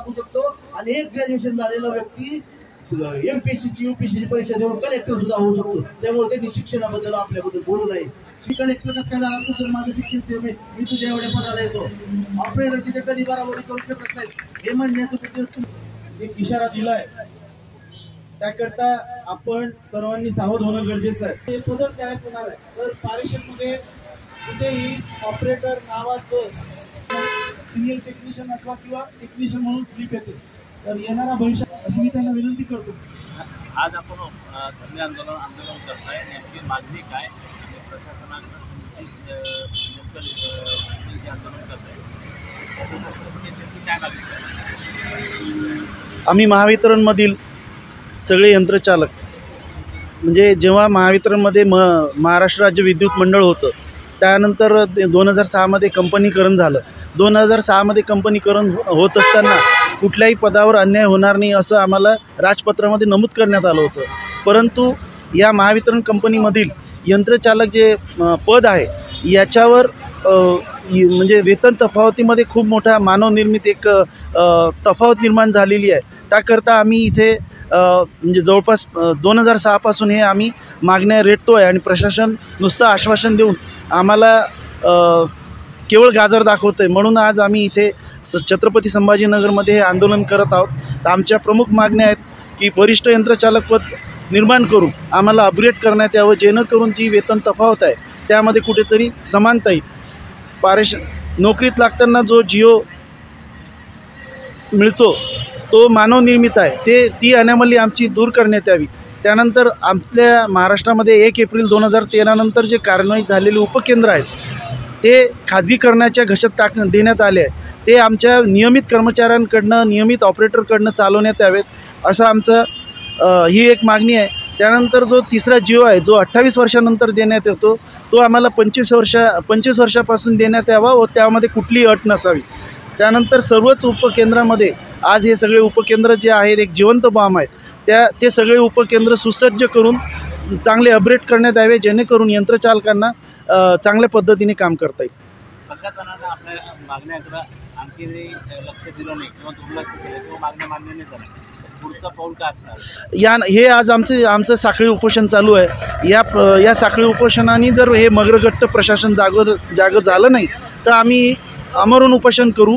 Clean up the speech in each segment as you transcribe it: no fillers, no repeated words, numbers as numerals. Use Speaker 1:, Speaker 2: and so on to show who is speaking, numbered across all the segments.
Speaker 1: लागू शकतो आणि एक ग्रॅज्युएशन झालेला व्यक्ती MPSC UPSC परीक्षा देऊन कलेक्टर सुद्धा होऊ शकतो। त्यामुळे त्यांनी शिक्षणाबद्दल आपल्याबद्दल बोलू नये। शिक्षण एक प्रकार काय झाला तर माझं शिक्षण मी तुझ्या एवढ्या पदाला येतो, ऑपरेटर तिथे कधी बराबरी करू शकत नाही हे म्हणण्याचं
Speaker 2: एक इशारा दिलाय। त्याकरता आपण सर्वांनी सावध होणं गरजेचं आहे। हे पदच तयार होणार आहे तर पारिषदमध्ये कुठेही ऑपरेटर नावाचं सिनियर टेक्निशियन अथवा किंवा टेक्निशियन म्हणून स्लिप येते तर येणारा भविष्य अशी मी त्यांना विनंती करतो।
Speaker 3: आज आपण धरणे आंदोलन करताय, नेमकी मागणी काय आणि प्रशासनाने आंदोलन करताय काय मागणी?
Speaker 2: आम्ही महावितरणमधील सगळे यंत्रचालक म्हणजे जेव्हा महावितरणमध्ये महाराष्ट्र राज्य विद्युत मंडळ होतं त्यानंतर 2006 मध्ये कंपनीकरण झालं। 2006 मध्ये कंपनीकरण होत असताना कुठल्याही पदावर अन्याय होणार नाही असं आम्हाला राजपत्रामध्ये नमूद करण्यात आलं होतं। परंतु या महावितरण कंपनीमधील यंत्रचालक जे पद आहे याच्यावर म्हणजे वेतन तफावतीमध्ये खूप मोठा मानवनिर्मित एक तफावत निर्माण झालेली आहे। त्याकरता आम्ही इथे म्हणजे जवळपास 2006 पासून हे आम्ही मागण्या रेटतो आहे आणि प्रशासन नुसतं आश्वासन देऊन आम्हाला केवळ गाजर दाखवतं आहे। म्हणून आज आम्ही इथे छत्रपती संभाजीनगरमध्ये हे आंदोलन करत आहोत। तर आमच्या प्रमुख मागण्या आहेत की वरिष्ठ यंत्रचालक पद निर्माण करून आम्हाला अपग्रेड करण्यात यावं, जेणेकरून जी वेतन तफावत आहे त्यामध्ये कुठेतरी समानता येईल। नोकरीत लागताना जो जिओ मिळतो तो मानवनिर्मित आहे, ती अनामली आमची दूर करण्यात यावी। त्यानंतर आपल्या महाराष्ट्रामध्ये 1 एप्रिल 2013 नंतर जे कार्यान्वित झालेले उपकेंद्र आहेत ते खाजगीकरणाच्या घशात देण्यात आले आहे। ते आमच्या नियमित कर्मचाऱ्यांकडनं नियमित ऑपरेटरकडनं चालवण्यात यावेत असं आमचं ही एक मागणी आहे। त्यानंतर जो तिसरा जिओ आहे जो 28 वर्षानंतर देण्यात येतो तो आम्हाला 25 वर्षापासून देण्यात यावा व त्यामध्ये कुठलीही अट नसावी। त्यानंतर सर्वच उपकेंद्रामध्ये आज हे सगळे उपकेंद्र जे आहेत एक जिवंत बॉम्ब आहेत, ते सगळे उपकेंद्र सुसज्ज करून चांगले अपग्रेड करण्यात यावे, जेणेकरून यंत्रचालकांना चांगल्या पद्धतीने काम करता येईल।
Speaker 3: प्रशासनाने आपल्या मागण्याकडे आणखी लक्ष दिलं नाही किंवा दुर्लक्ष केलं किंवा मागण्या मान्य नाही झाल्या, पुढचं पाऊल काय असणार?
Speaker 2: हे आज आमचं साखळी उपोषण चालू आहे। या साखळी उपोषणाने जर हे मग्रगट्ट प्रशासन जाग झालं नाही तर आम्ही आमरण उपोषण करू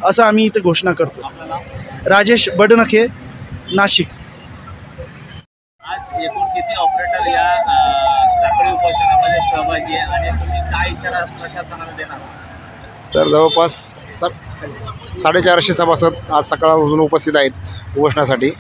Speaker 2: असं आम्ही इथे घोषणा करतो। राजेश बडनखे, नाशिक।
Speaker 3: आज एकूण किती ऑपरेटर या साखळी उपोषणामध्ये सहभागी आहे आणि तुम्ही काय इशारा प्रशासनाला देणार?
Speaker 4: सर जवळपास 450 सभासद आज सकाळपासून उपस्थित आहेत उपोषणासाठी।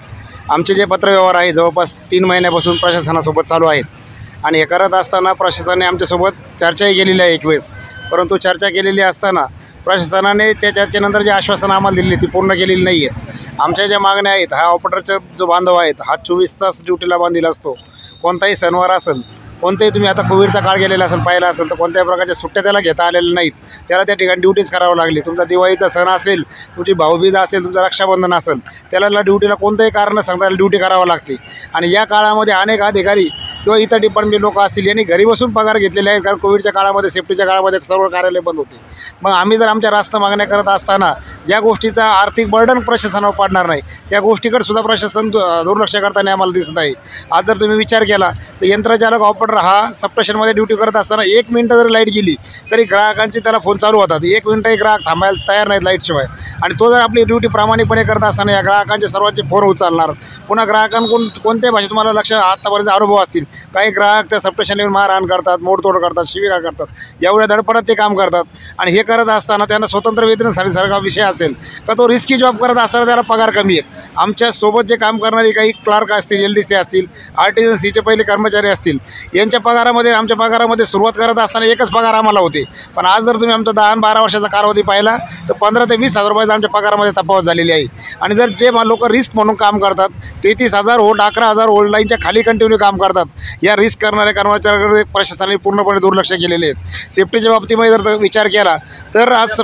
Speaker 4: आमचे जे पत्रव्यवहार आहे जवळपास 3 महिन्यापासून प्रशासनासोबत चालू आहेत आणि हे करत असताना प्रशासनाने आमच्यासोबत चर्चाही केलेली आहे एक वेळेस, परंतु चर्चा केलेली असताना प्रशासनाने त्या चर्चेनंतर जे आश्वासन आम्हाला दिली ती पूर्ण केलेली नाही आहे। आमच्या ज्या मागण्या आहेत, हा ऑपरेटरचा जो बांधव आहेत हा 24 तास ड्युटीला बांधील असतो। कोणताही सणवार असेल, कोणतेही तुम्ही आता कोविडचा काळ गेलेला असेल पाहिला असेल तर कोणत्याही प्रकारच्या सुट्ट्या त्याला घेता आलेल्या नाहीत, त्याला त्या ठिकाणी ड्युटीज करावं लागली। तुमचा दिवाळीचा सण असेल, तुमची भाऊबीज असेल, तुमचं रक्षाबंधन असेल, त्याला ड्युटीला कोणतंही कारण सांगता ड्युटी करावं लागते। आणि या काळामध्ये अनेक अधिकारी किंवा इतर डिपार्टमेंट लोक असतील यांनी घरी बसून पगार घेतलेले आहेत, कारण कोविडच्या काळामध्ये सेफ्टीच्या काळामध्ये सर्व कार्यालय बंद होते। मग आम्ही जर आमच्या रास्त मागण्या करत असताना ज्या गोष्टीचा आर्थिक बर्डन प्रशासनावर पडणार नाही त्या गोष्टीकडे सुद्धा प्रशासन दुर्लक्ष करताना आम्हाला दिसत आहे। आज जर तुम्ही विचार केला तर यंत्रचालक ऑपरेटर हा सबस्टेशनमध्ये ड्युटी करत असताना 1 मिनिटं जरी लाईट गेली तरी ग्राहकांची त्याला फोन चालू होतात। 1 मिनिटही ग्राहक थांबायला तयार नाहीत लाईटशिवाय, आणि तो जर आपली ड्युटी प्रामाणिकपणे करत असताना या ग्राहकांचे सर्वांचे फोन उचलणार। पुन्हा ग्राहकांकडून कोणत्याही भाषेत तुम्हाला लक्ष आत्तापर्यंत अनुभव असतील, काही ग्राहक त्या सबस्टेशनवर मारहाण करतात, मोडतोड करतात, शिवीगाळ करतात, एवढ्या धडपडत ते काम करतात। आणि हे करत असताना त्यांना स्वतंत्र वेतनासाठी सारखा विषय असेल का तो रिस्की जॉब करत असताना त्याला पगार कमी आहे। आमच्यासोबत जे काम करणारे काही क्लार्क असतील, LDC असतील, RTCचे पहिले कर्मचारी असतील, यांच्या पगारामध्ये आमच्या पगारामध्ये सुरुवात करत असताना एकच पगार आम्हाला होते, पण आज जर तुम्ही आमचा 10 आणि 12 वर्षाचा कालावधी पाहिला तर 15 ते 20 हजार रुपयाचा आमच्या पगारामध्ये तफावत झालेली आहे। आणि जर जे लोक रिस्क म्हणून काम करतात 33,000 होल्ड 11,000 होल्ड लाईनच्या खाली कंटिन्यू काम करतात, या रिस्क करणाऱ्या कर्मचाऱ्यांकडे प्रशासनाने पूर्णपणे दुर्लक्ष केलेले आहेत। सेफ्टीच्या बाबतीमध्ये जर विचार केला तर आज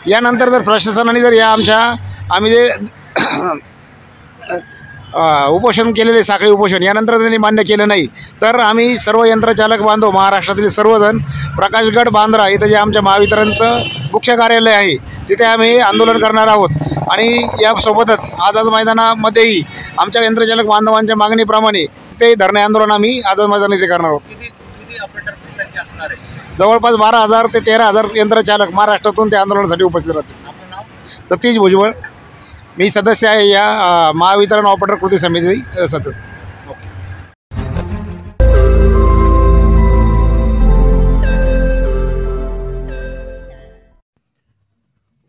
Speaker 4: यानंतर जर प्रशासनाने जर या आम्ही जे उपोषण केलेले, साखळी उपोषण, यानंतर त्यांनी मान्य केलं नाही, तर आम्ही सर्व यंत्रचालक बांधव महाराष्ट्रातील सर्वजण प्रकाशगड बांद्रा इथं जे आमच्या महावितरणचं मुख्य कार्यालय आहे तिथे आम्ही आंदोलन करणार आहोत. आणि यासोबतच आझाद मैदानामध्येही आमच्या यंत्रचालक बांधवांच्या मागणीप्रमाणे ते धरणे आंदोलन आम्ही आझाद मैदान इथे करणार आहोत.
Speaker 3: किती ऑपरेटरची संख्या असणार आहे?
Speaker 4: जवळपास 12,000 ते 13,000 यंत्रचालक महाराष्ट्रातून त्या आंदोलनासाठी उपस्थित राहतील.
Speaker 3: आपलं नाव?
Speaker 4: सतीश भुजबळ, मी सदस्य आहे या महावितरण ऑपरेटर कृती समिती सतत.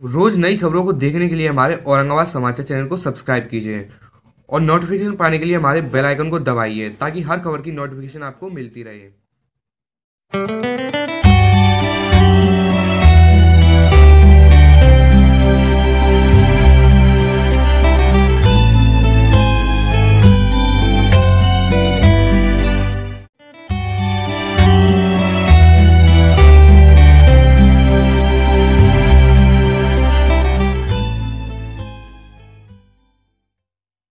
Speaker 5: रोज नई खबरों को देखने के लिए हमारे औरंगाबाद समाचार चैनल को सब्सक्राइब कीजिए और नोटिफिकेशन पाने के लिए हमारे बेल आइकन को दबाइए ताकि हर खबर की नोटिफिकेशन आपको मिलती रहे.